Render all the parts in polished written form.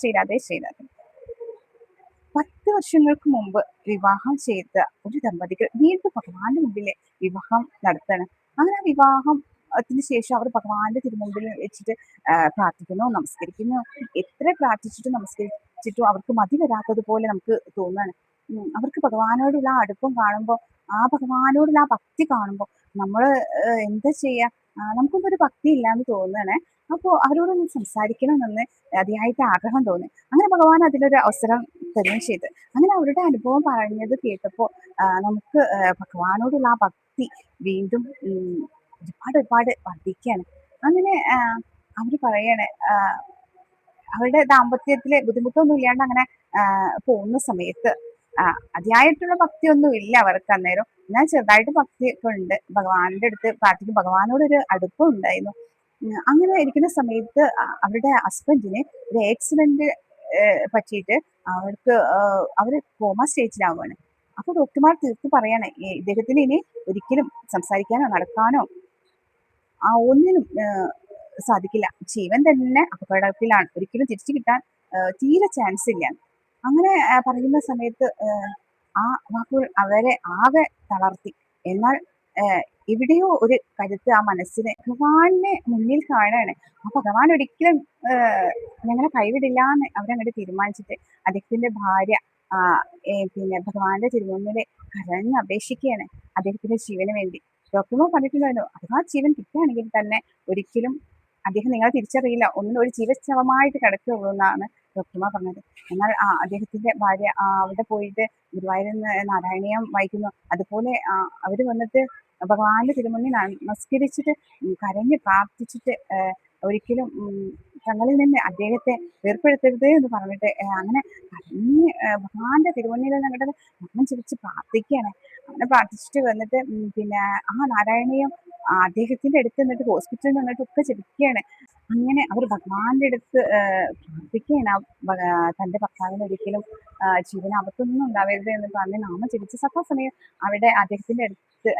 ശ്രീരാധേ ശ്രീരാധേ. 10 വർഷങ്ങൾക്ക് മുമ്പ് വിവാഹം ചെയ്ത ഒരു ദമ്പതികൾ വീണ്ടും ഭഗവാന്റെ മുമ്പില് വിവാഹം നടത്താണ്. അങ്ങനെ ആ വിവാഹത്തിന് ശേഷം അവർ ഭഗവാന്റെ തിരുമുമ്പിൽ വെച്ചിട്ട് പ്രാർത്ഥിക്കുന്നു, നമസ്കരിക്കുന്നു. എത്ര പ്രാർത്ഥിച്ചിട്ടും നമസ്കരിച്ചിട്ടും അവർക്ക് മതി വരാത്തത് പോലെ നമുക്ക് തോന്നാണ്. അവർക്ക് ഭഗവാനോടുള്ള ആ അടുപ്പം കാണുമ്പോൾ, ആ ഭഗവാനോടുള്ള ആ ഭക്തി കാണുമ്പോൾ നമ്മള് എന്താ ചെയ്യാ? നമുക്കൊന്നും ഒരു ഭക്തി ഇല്ലാന്ന് തോന്നാണേ. അപ്പൊ അവരോടൊന്ന് സംസാരിക്കണമെന്ന് അതിയായിട്ട് ആഗ്രഹം തോന്നി. അങ്ങനെ ഭഗവാൻ അതിനൊരു അവസരം തരുകയും ചെയ്തു. അങ്ങനെ അവരുടെ അനുഭവം പറഞ്ഞത് കേട്ടപ്പോൾ നമുക്ക് ഭഗവാനോടുള്ള ആ ഭക്തി വീണ്ടും ഒരുപാട് വർദ്ധിക്കുകയാണ്. അങ്ങനെ അവര് പറയാണ്, അവരുടെ ദാമ്പത്യത്തില് ബുദ്ധിമുട്ടൊന്നും ഇല്ലാണ്ട് അങ്ങനെ പോകുന്ന സമയത്ത് അതിയായിട്ടുള്ള ഭക്തിയൊന്നും ഇല്ല അവർക്ക് അന്നേരം. എന്നാൽ ചെറുതായിട്ട് ഭക്തി ഒക്കെ ഉണ്ട്. ഭഗവാന്റെ അടുത്ത് പ്രാർത്ഥിക്കും. ഭഗവാനോടൊരു അടുപ്പം ഉണ്ടായിരുന്നു. അങ്ങനെ ഇരിക്കുന്ന സമയത്ത് അവരുടെ ഹസ്ബൻഡിന് ഒരു ആക്സിഡന്റ് പറ്റിയിട്ട് അവർക്ക് അവര് കോമ സ്റ്റേജിലാവുകയാണ്. അപ്പൊ ഡോക്ടർമാർ തീർത്ത് പറയാണ്, ഇദ്ദേഹത്തിന് ഇനി ഒരിക്കലും സംസാരിക്കാനോ നടക്കാനോ ഒന്നിനും സാധിക്കില്ല. ജീവൻ തന്നെ അപകടത്തിലാണ്. ഒരിക്കലും തിരിച്ചു കിട്ടാൻ തീരെ ചാൻസ് ഇല്ല. അങ്ങനെ പറയുന്ന സമയത്ത് ആ വാക്കുകൾ അവരെ ആകെ തളർത്തി. എന്നാൽ എവിടെയോ ഒരു കരുത്ത് ആ മനസ്സിനെ ഭഗവാനെ മുന്നിൽ കാണാണ്. ആ ഭഗവാൻ ഒരിക്കലും ഞങ്ങളെ കൈവിടില്ല എന്ന് അവരങ്ങോട്ട് തീരുമാനിച്ചിട്ട് അദ്ദേഹത്തിന്റെ ഭാര്യ പിന്നെ ഭഗവാന്റെ തിരുമുന്നില് കരഞ്ഞ് അപേക്ഷിക്കുകയാണ് അദ്ദേഹത്തിന്റെ ജീവന് വേണ്ടി. ഡോക്ടർമാർ പറഞ്ഞിട്ടുണ്ടായിരുന്നു, അഥവാ ജീവൻ കിട്ടുകയാണെങ്കിൽ തന്നെ ഒരിക്കലും അദ്ദേഹം നിങ്ങളെ തിരിച്ചറിയില്ല, ഒന്നും ഒരു ജീവച്ഛവമായിട്ട് കിടക്കുകയുള്ളൂ എന്നാണ് ഡോക്ടർമാർ പറഞ്ഞത്. എന്നാൽ അദ്ദേഹത്തിന്റെ ഭാര്യ അവിടെ പോയിട്ട് ഗുരുവായൂരിന്ന് നാരായണീയം വായിക്കുന്നു. അതുപോലെ അവര് വന്നിട്ട് ഭഗവാന്റെ തിരുമുന്നിൽ നമസ്കരിച്ചിട്ട് കരഞ്ഞ് പ്രാർത്ഥിച്ചിട്ട് ഒരിക്കലും തങ്ങളിൽ നിന്ന് അദ്ദേഹത്തെ വേർപ്പെടുത്തരുത് എന്ന് പറഞ്ഞിട്ട് അങ്ങനെ കരഞ്ഞ് ഭഗവാന്റെ തിരുമുന്നിൽ അങ്ങോട്ട് നാമം ജപിച്ച് പ്രാർത്ഥിക്കുകയാണ്. അങ്ങനെ പ്രാർത്ഥിച്ചിട്ട് വന്നിട്ട് പിന്നെ നാരായണീയം അദ്ദേഹത്തിന്റെ അടുത്ത് നിന്നിട്ട് ഹോസ്പിറ്റലിൽ നിന്നിട്ട് ഒക്കെ ജപിക്കുകയാണ്. അങ്ങനെ അവർ ഭഗവാന്റെ അടുത്ത് പ്രാർത്ഥിക്കുകയാണ്, തന്റെ ഭർത്താവിന് ഒരിക്കലും ജീവനാപത്തൊന്നും ഉണ്ടാവരുത് എന്ന് പറഞ്ഞ് നാമം ജപിച്ച് സദാസമയം അവിടെ അദ്ദേഹത്തിന്റെ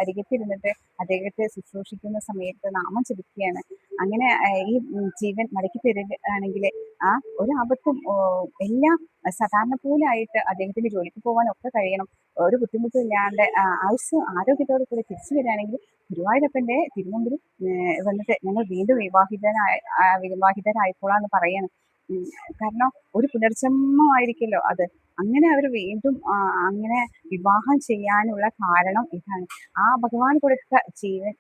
അരികത്തിരുന്നിട്ട് അദ്ദേഹത്തെ ശുശ്രൂഷിക്കുന്ന സമയത്ത് നാമം ജപിക്കുകയാണ്. അങ്ങനെ ഈ ജീവൻ മടക്കി തരികയാണെങ്കിൽ ഒരു ആപത്തും എല്ലാം സാധാരണ പോലെ ആയിട്ട് അദ്ദേഹത്തിന് ജോലിക്ക് പോകാനൊക്കെ കഴിയണം. ഒരു ബുദ്ധിമുട്ടും ഇല്ലാണ്ട് ആയുസ് ആരോഗ്യത്തോടു കൂടി തിരിച്ചു വരികയാണെങ്കിൽ ഗുരുവായൂരപ്പന്റെ തിരുമുമ്പിൽ വന്നിട്ട് ഞങ്ങൾ വീണ്ടും വിവാഹിതരായിക്കോളാന്ന് പറയാണ്. കാരണം ഒരു പുനർജന്മമായിരിക്കല്ലോ അത്. അങ്ങനെ അവർ വീണ്ടും അങ്ങനെ വിവാഹം ചെയ്യാനുള്ള കാരണം ഇതാണ്. ആ ഭഗവാൻ കൊടുത്ത ജീവൻ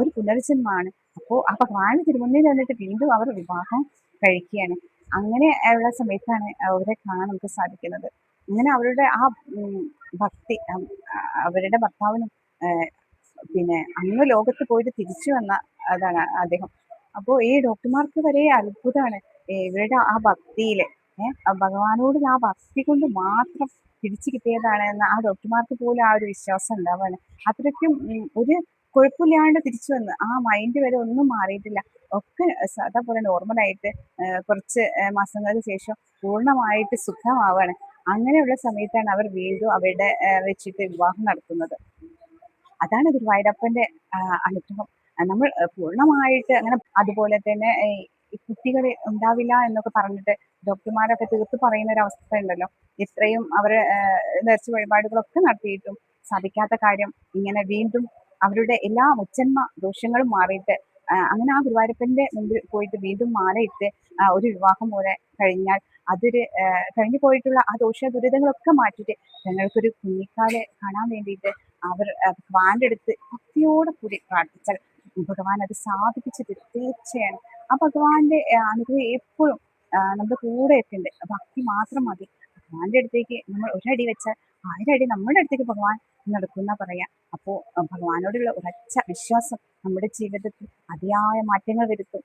ഒരു പുനർജന്മമാണ്. അപ്പോൾ ആ ഭഗവാൻ തിരുമുന്നിൽ വന്നിട്ട് വീണ്ടും അവർ വിവാഹം കഴിക്കുകയാണ്. അങ്ങനെ ഉള്ള സമയത്താണ് അവരെ കാണാൻ നമുക്ക് സാധിക്കുന്നത്. അങ്ങനെ അവരുടെ ആ ഭക്തി അവരുടെ ഭർത്താവിനും പിന്നെ അങ്ങ് ലോകത്ത് പോയിട്ട് തിരിച്ചു വന്ന അതാണ് അദ്ദേഹം. അപ്പോ ഈ ഡോക്ടർമാർക്ക് വരെ അത്ഭുതമാണ് ഇവരുടെ ആ ഭക്തിയില് ഭഗവാനോടുള്ള ആ ഭക്തി കൊണ്ട് മാത്രം തിരിച്ചു കിട്ടിയതാണ് എന്ന് ആ ഡോക്ടർമാർക്ക് പോലും ആ ഒരു വിശ്വാസം ഉണ്ടാവാണ്. അത്രയ്ക്കും ഒരു കുഴപ്പമില്ലാണ്ട് തിരിച്ചു വന്ന് ആ മൈൻഡ് വരെ ഒന്നും മാറിയിട്ടില്ല. ഒക്കെ സാധാ പോലെ നോർമലായിട്ട് കുറച്ച് മാസങ്ങൾക്ക് ശേഷം പൂർണ്ണമായിട്ട് സുഖമാവാണ്. അങ്ങനെയുള്ള സമയത്താണ് അവർ വീണ്ടും അവരുടെ വെച്ചിട്ട് വിവാഹം നടത്തുന്നത്. അതാണ് ഗുരുവായൂരപ്പന്റെ അനുഗ്രഹം. നമ്മൾ പൂർണ്ണമായിട്ട് അങ്ങനെ അതുപോലെ തന്നെ ഈ കുട്ടികൾ ഉണ്ടാവില്ല എന്നൊക്കെ പറഞ്ഞിട്ട് ഡോക്ടർമാരൊക്കെ തീർത്ത് പറയുന്ന ഒരു അവസ്ഥ ഉണ്ടല്ലോ. ഇത്രയും അവര് നേർച്ച വഴിപാടുകളൊക്കെ നടത്തിയിട്ടും സാധിക്കാത്ത കാര്യം ഇങ്ങനെ വീണ്ടും അവരുടെ എല്ലാ മുച്ചന്മ ദോഷങ്ങളും മാറിയിട്ട് അങ്ങനെ ആ ഗുരുവായൂരപ്പന്റെ മുമ്പിൽ പോയിട്ട് വീണ്ടും മാലയിട്ട് ഒരു വിവാഹം പോലെ കഴിഞ്ഞാൽ അതൊരു കഴിഞ്ഞു പോയിട്ടുള്ള ആ ദോഷ ദുരിതങ്ങളൊക്കെ മാറ്റിയിട്ട് ഞങ്ങൾക്കൊരു കുഞ്ഞിക്കാലെ കാണാൻ വേണ്ടിയിട്ട് അവർ ഭഗവാന്റെ അടുത്ത് ഭക്തിയോടെ കൂടി പ്രാർത്ഥിച്ചാൽ ഭഗവാൻ അത് സാധിപ്പിച്ച് തരും തീർച്ചയാണ്. ആ ഭഗവാന്റെ അനുഗ്രഹം എപ്പോഴും നമ്മുടെ കൂടെ എത്തുന്നുണ്ട്. ഭക്തി മാത്രം മതി. ഭഗവാന്റെ അടുത്തേക്ക് നമ്മൾ ഒരടി വെച്ചാൽ 1000 അടി നമ്മുടെ അടുത്തേക്ക് ഭഗവാൻ നടക്കുന്ന പറയാം. അപ്പോ ഭഗവാനോടുള്ള ഉറച്ച വിശ്വാസം നമ്മുടെ ജീവിതത്തിൽ അതിയായ മാറ്റങ്ങൾ വരുത്തും.